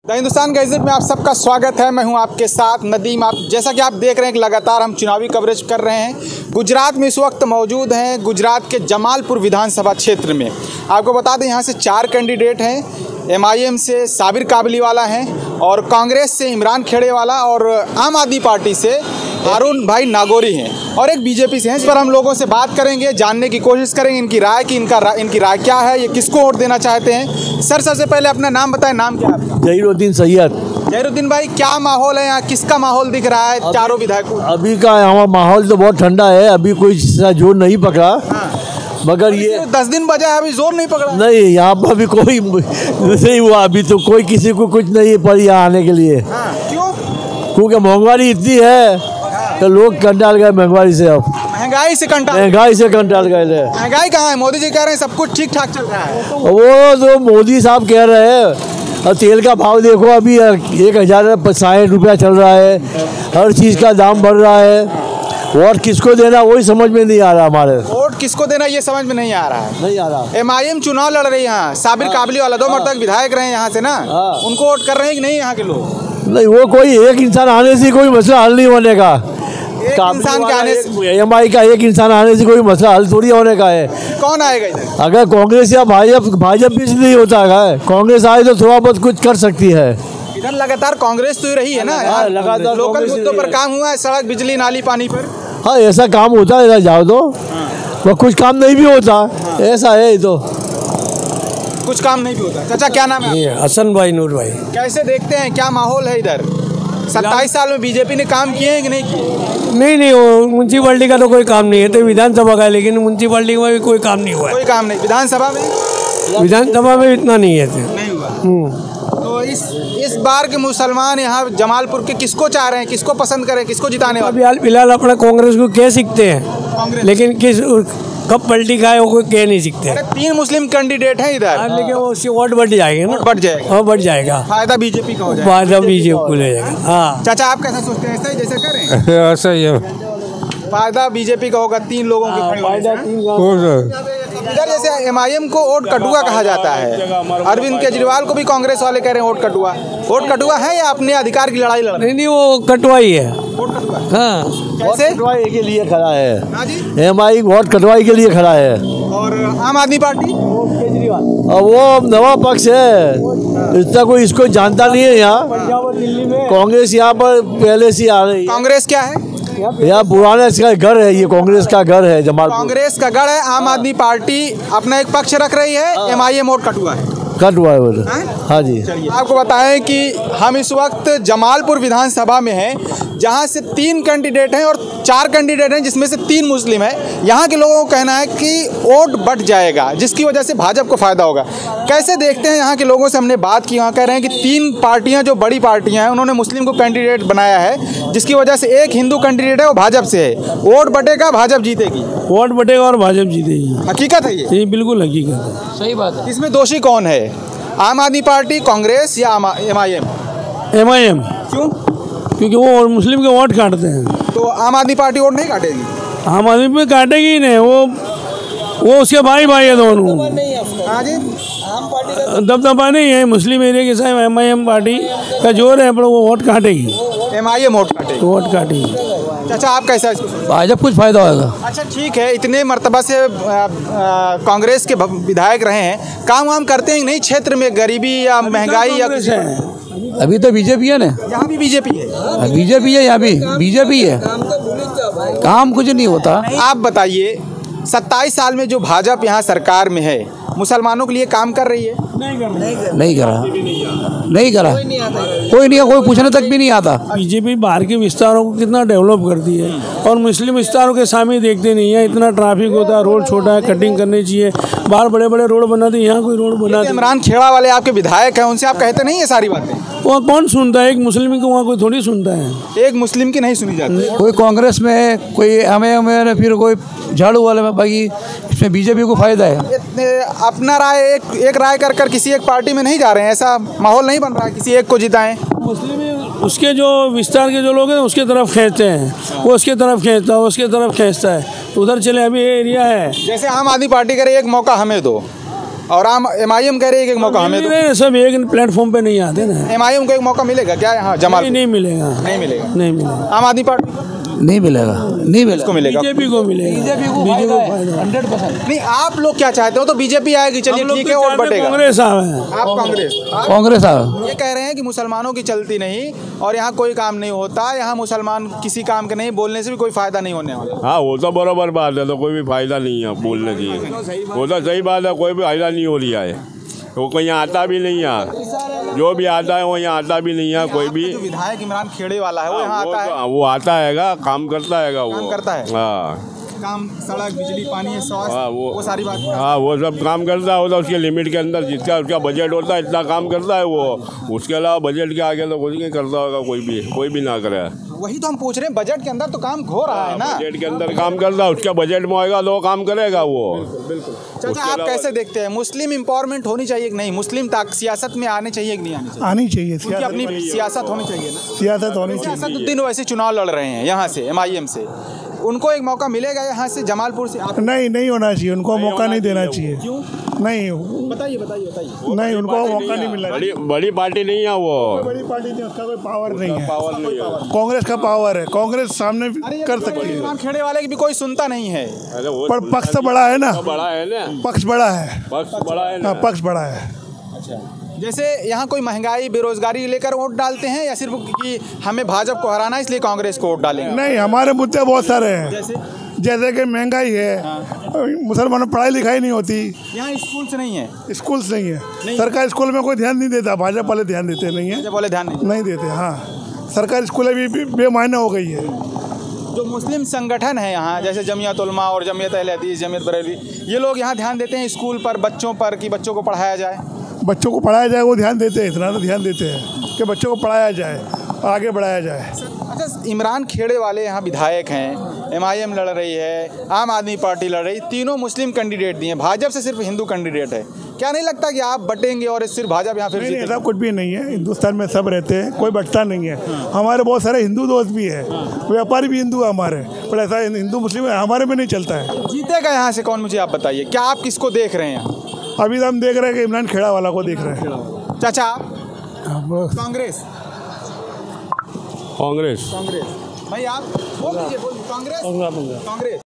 The Hindustan gadget में आप सबका स्वागत है। मैं हूं आपके साथ नदीम। आप जैसा कि आप देख रहे हैं कि लगातार हम चुनावी कवरेज कर रहे हैं। गुजरात में इस वक्त मौजूद हैं, गुजरात के जमालपुर विधानसभा क्षेत्र में। आपको बता दें यहाँ से 4 कैंडिडेट हैं। MIM से साबिर काबलीवाला हैं और कांग्रेस से इमरान खेड़ेवाला और आम आदमी पार्टी से अरुण भाई नागौरी हैं और एक BJP से हैं। इस पर हम लोगों से बात करेंगे, जानने की कोशिश करेंगे इनकी राय की, इनकी राय क्या है, ये किसको वोट देना चाहते हैं। सर, सबसे पहले अपना नाम बताएं। नाम क्या है आपका? जहीरुद्दीन सैयद। जहीरुद्दीन भाई, क्या माहौल है यहाँ, किसका माहौल दिख रहा है चारों विधायकों? अभी का यहाँ माहौल तो बहुत ठंडा है, अभी कोई जोर नहीं पकड़ा। हाँ। मगर ये 10 दिन बजा है, अभी जोर नहीं पकड़ा? नहीं, यहाँ पर अभी कोई नहीं हुआ, अभी तो कोई किसी को कुछ नहीं पड़ी यहाँ आने के लिए। हाँ, क्यों? क्योंकि महंगाई इतनी है तो लोग कंटाल गए महंगाई से। अब महंगाई से कंटाल गए। महंगाई कहाँ है? मोदी जी कह रहे हैं सब कुछ ठीक ठाक चल रहा है। वो तो मोदी साहब कह रहे हैं। और तेल का भाव देखो, अभी 1060 रुपया चल रहा है, हर चीज़ का दाम बढ़ रहा है। वोट किसको देना वही समझ में नहीं आ रहा। हमारे वोट किसको देना ये समझ में नहीं आ रहा है। नहीं आ रहा। MIM चुनाव लड़ रही है यहाँ। साबिर काबलीवाला 2 मरतक विधायक रहे हैं यहाँ से ना। उनको वोट कर रहे हैं कि नहीं यहाँ के लोग? नहीं, वो कोई एक इंसान आने से कोई मसला हल नहीं होने का। इंसान के आने से MI का एक इंसान आने से कोई मसला हल थोड़ी होने का है। कौन आएगा इधर? अगर कांग्रेस या भाजपा भी नहीं होता है, कांग्रेस आए तो थोड़ा बहुत कुछ कर सकती है। इधर लगातार कांग्रेस तो ही रही है ना। लगातार लोकल मुद्दों पर काम हुआ है, सड़क, बिजली, नाली, पानी पर। हाँ, ऐसा काम होता है। इधर जाओ तो वो कुछ काम नहीं भी होता। ऐसा है तो कुछ काम नहीं भी होता। चाचा, क्या नाम है? हसन भाई, नूर भाई। कैसे देखते हैं, क्या माहौल है इधर? 27 साल में BJP ने काम किए हैं कि नहीं किए? नहीं, वो म्यूनसिपालिटी का तो कोई काम नहीं है, तो विधानसभा का है, लेकिन म्यूनसिपालिटी में भी कोई काम नहीं हुआ है। कोई काम नहीं। विधानसभा में इतना नहीं है। नहीं हुआ। तो इस बार के मुसलमान यहाँ जमालपुर के किसको चाह रहे हैं, किसको पसंद करें, किसको जिताने वाले? फिलहाल अपना कांग्रेस को कह सकते हैं, लेकिन किस कब पलटी खाए वो कोई कह नहीं सकते। 3 मुस्लिम कैंडिडेट हैं इधर। लेकिन वो उससे वोट बढ़ जाएंगे ना। बढ़ जाएगा। हाँ, बढ़ जाएगा। फायदा BJP का हो जाएगा। फायदा BJP को ले जाएगा। हाँ चाचा, आप कैसा सोचते हैं? ऐसा ही जैसा करें? ऐसा ही है। फायदा BJP का होगा 3 लोगों के। इधर जैसे MIM को वोट कटुआ कहा जाता है। अरविंद केजरीवाल को भी कांग्रेस वाले कह रहे हैं वोट कटुआ है या अपने अधिकार की लड़ाई लड़ रहे हैं? नहीं, वो कटुआ ही है। वोट कटुआ। हाँ, कैसे? कटवाई के लिए खड़ा है। हाँ जी। MI वोट कटवाई के लिए खड़ा है। और आम आदमी पार्टी और वो नवा पक्ष है, इतना कोई इसको जानता नहीं है। यहाँ कांग्रेस यहाँ पर पहले से आ रही है। कांग्रेस क्या है? यहाँ पुराना इसका घर है, ये कांग्रेस का घर है जमालपुर। कांग्रेस का गढ़ है। आम आदमी पार्टी अपना एक पक्ष रख रही है। MIM वोट कटुआ है। कटवा है वो। हाँ जी। आपको बताएं कि हम इस वक्त जमालपुर विधानसभा में हैं, जहां से 3 कैंडिडेट हैं और 4 कैंडिडेट हैं, जिसमें से 3 मुस्लिम हैं। यहाँ के लोगों को कहना है कि वोट बढ़ जाएगा, जिसकी वजह से भाजपा को फायदा होगा। कैसे देखते हैं? यहाँ के लोगों से हमने बात की, वहाँ कह रहे हैं कि 3 पार्टियाँ जो बड़ी पार्टियाँ हैं, उन्होंने मुस्लिम को कैंडिडेट बनाया है, जिसकी वजह से एक हिंदू कैंडिडेट है, वो भाजपा से है। वोट बढ़ेगा, भाजपा जीतेगी। वोट बढ़ेगा और भाजपा जीतेगी। हकीकत है ये? बिल्कुल हकीकत है। सही बात है। इसमें दोषी कौन है? आम आदमी पार्टी, कांग्रेस या MIM? MIM। क्यों? क्योंकि वो मुस्लिम के वोट काटते हैं। तो आम आदमी पार्टी वोट नहीं काटेगी? आम आदमी में काटेगी ही नहीं। वो उसके भाई है दोनों। हाँ जी। दबदबा नहीं है मुस्लिम एरिया के साथ। MIM पार्टी का जोर है, पर वो वोट काटेगी। MIM वोट काटेगी। चाचा, आप कैसा इसको? भाजपा कुछ फायदा होगा। अच्छा, ठीक है। इतने मर्तबा से कांग्रेस के विधायक रहे हैं, काम वाम करते हैं नहीं क्षेत्र में? गरीबी या महंगाई या कुछ? अभी तो BJP है ना। यहाँ भी BJP है। BJP है, यहाँ भी BJP है। काम कुछ नहीं होता। आप बताइए, 27 साल में जो भाजपा यहाँ सरकार में है, मुसलमानों के लिए काम कर रही है? नहीं करा। कोई नहीं, कोई पूछने तक भी नहीं आता। BJP बाहर के विस्तारों को कितना डेवलप करती है और मुस्लिम विस्तारों के सामने देखते नहीं है। इतना ट्रैफिक होता है, रोड छोटा है, कटिंग करनी चाहिए। बाहर बड़े बड़े रोड बनाते, यहाँ कोई रोड बनाते। इमरान खेड़ा वाले आपके विधायक हैं, उनसे आप कहते नहीं ये सारी बातें? वहाँ कौन सुनता है? एक मुस्लिम को वहाँ कोई थोड़ी सुनता है। एक मुस्लिम की नहीं सुनी जाती। कोई कांग्रेस में, कोई हमें फिर कोई झाड़ू वाले में, बाकी इसमें BJP को फायदा है। अपना राय एक राय कर किसी एक पार्टी में नहीं जा रहे हैं, ऐसा माहौल नहीं बन रहा है किसी एक को जिताएं। मुस्लिम उसके जो विस्तार के जो लोग हैं उसके तरफ खींचते हैं, वो उसके तरफ खींचता है, उसके तरफ खींचता है, उधर चले। अभी ये एरिया है, जैसे आम आदमी पार्टी करे एक मौका हमें दो, और आम MIM कह रही है कि एक मौका हमें दो। सब एक प्लेटफॉर्म पे नहीं आते ना। MIM को एक मौका मिलेगा क्या यहाँ जमाल? नहीं मिलेगा, नहीं मिलेगा। नहीं मिलेगा। आम आदमी पार्टी नहीं मिलेगा, नहीं मिलेगा। को मिलेगा, बीजेपी को मिलेगा, बीजेपी को 100%। नहीं आप लोग क्या चाहते हो? तो बीजेपी आएगी, चलिए ठीक है, वोट बटेगा। कांग्रेस आवे, आप कांग्रेस, कांग्रेस आवे। ये कह रहे हैं कि मुसलमानों की चलती नहीं और यहाँ कोई काम नहीं होता, यहाँ मुसलमान किसी काम के नहीं, बोलने से भी कोई फायदा नहीं होने वाला। हाँ वो तो बराबर बात है, तो कोई भी फायदा नहीं है बोलने की, वो तो सही बात है, कोई भी फायदा नहीं हो रहा है। वो कोई यहाँ आता भी नहीं है, जो भी आता है वो यहाँ आता भी नहीं है कोई भी। जो विधायक इमरान खेड़े वाला है वो यहाँ आता है, वो आता हैगा, काम करता हैगा, वो काम करता है। हाँ काम, सड़क, बिजली, पानी, स्वास्थ्य, हाँ, वो सारी बात। हाँ वो सब काम करता है, वो तो उसके लिमिट के अंदर जिसका उसका बजट होता है इतना काम करता है वो, उसके अलावा बजट के आगे तो कुछ नहीं करता होगा कोई भी ना करे। वही तो हम पूछ रहे हैं, बजट के अंदर तो काम हो रहा है ना। बजट के अंदर काम करता है, उसका बजट में होएगा तो काम करेगा वो। बिल्कुल। चाचा आप कैसे देखते हैं, मुस्लिम एम्पावरमेंट होनी चाहिए कि नहीं? मुस्लिम सियासत में आने चाहिए कि नहीं आने चाहिए? आनी चाहिए, उनकी अपनी सियासत होनी चाहिए ना। सियासत होनी चाहिए। असदुद्दीन वैसे चुनाव लड़ रहे हैं यहाँ से MIM से, उनको एक मौका मिलेगा यहाँ से जमालपुर से? आप नहीं होना चाहिए, उनको मौका नहीं देना चाहिए। क्यों? नहीं, बताइए। नहीं उनको मौका नहीं मिलना। बड़ी पार्टी नहीं है वो, बड़ी पार्टी नहीं, उसका कोई पावर नहीं है। पावर नहीं है। कांग्रेस का पावर है, कांग्रेस सामने कर सकती है। इमरान खेड़े वाले की भी कोई सुनता नहीं है। पर पक्ष तो बड़ा है ना, बड़ा है ना, पक्ष बड़ा है, पक्ष बड़ा है ना। हाँ पक्ष बड़ा है। जैसे यहाँ कोई महंगाई, बेरोजगारी लेकर वोट डालते हैं या सिर्फ कि हमें भाजपा को हराना इसलिए कांग्रेस को वोट डालेंगे? नहीं, हमारे मुद्दे बहुत सारे हैं, जैसे कि महंगाई है, मुसलमानों पढ़ाई लिखाई नहीं होती, यहाँ स्कूल्स नहीं है, स्कूल्स नहीं है, सरकारी स्कूल में कोई ध्यान नहीं देता, भाजपा वाले ध्यान देते नहीं है, बोले ध्यान नहीं देते। हाँ सरकारी स्कूलें भी बेमायने हो गई है। जो मुस्लिम संगठन है यहाँ, जैसे जमियत उलमा और जमियत अहले हदीस, जमियत बरेलवी, ये लोग यहाँ ध्यान देते हैं स्कूल पर, बच्चों पर, कि बच्चों को पढ़ाया जाए? बच्चों को पढ़ाया जाए वो ध्यान देते हैं, इतना तो ध्यान देते हैं कि बच्चों को पढ़ाया जाए, आगे बढ़ाया जाए। अच्छा, इमरान खेड़े वाले यहाँ विधायक हैं, MIM लड़ रही है, आम आदमी पार्टी लड़ रही, तीनों मुस्लिम कैंडिडेट दिए, भाजपा से सिर्फ हिंदू कैंडिडेट है। क्या नहीं लगता कि आप बटेंगे और सिर्फ भाजपा यहाँ फिर? नहीं, ऐसा कुछ भी नहीं है, हिंदुस्तान में सब रहते हैं, कोई बटता नहीं है। हमारे बहुत सारे हिंदू दोस्त भी है, व्यापारी भी हिंदू है हमारे, पर ऐसा हिंदू मुस्लिम हमारे में नहीं चलता है। जीतेगा यहाँ से कौन, मुझे आप बताइए, क्या आप किसको देख रहे हैं? अभी तो हम देख रहे हैं कि इमरान खेड़ा वाला को देख रहे हैं। चाचा कांग्रेस? कांग्रेस भाई आप बोल दीजिए, कांग्रेस? कांग्रेस।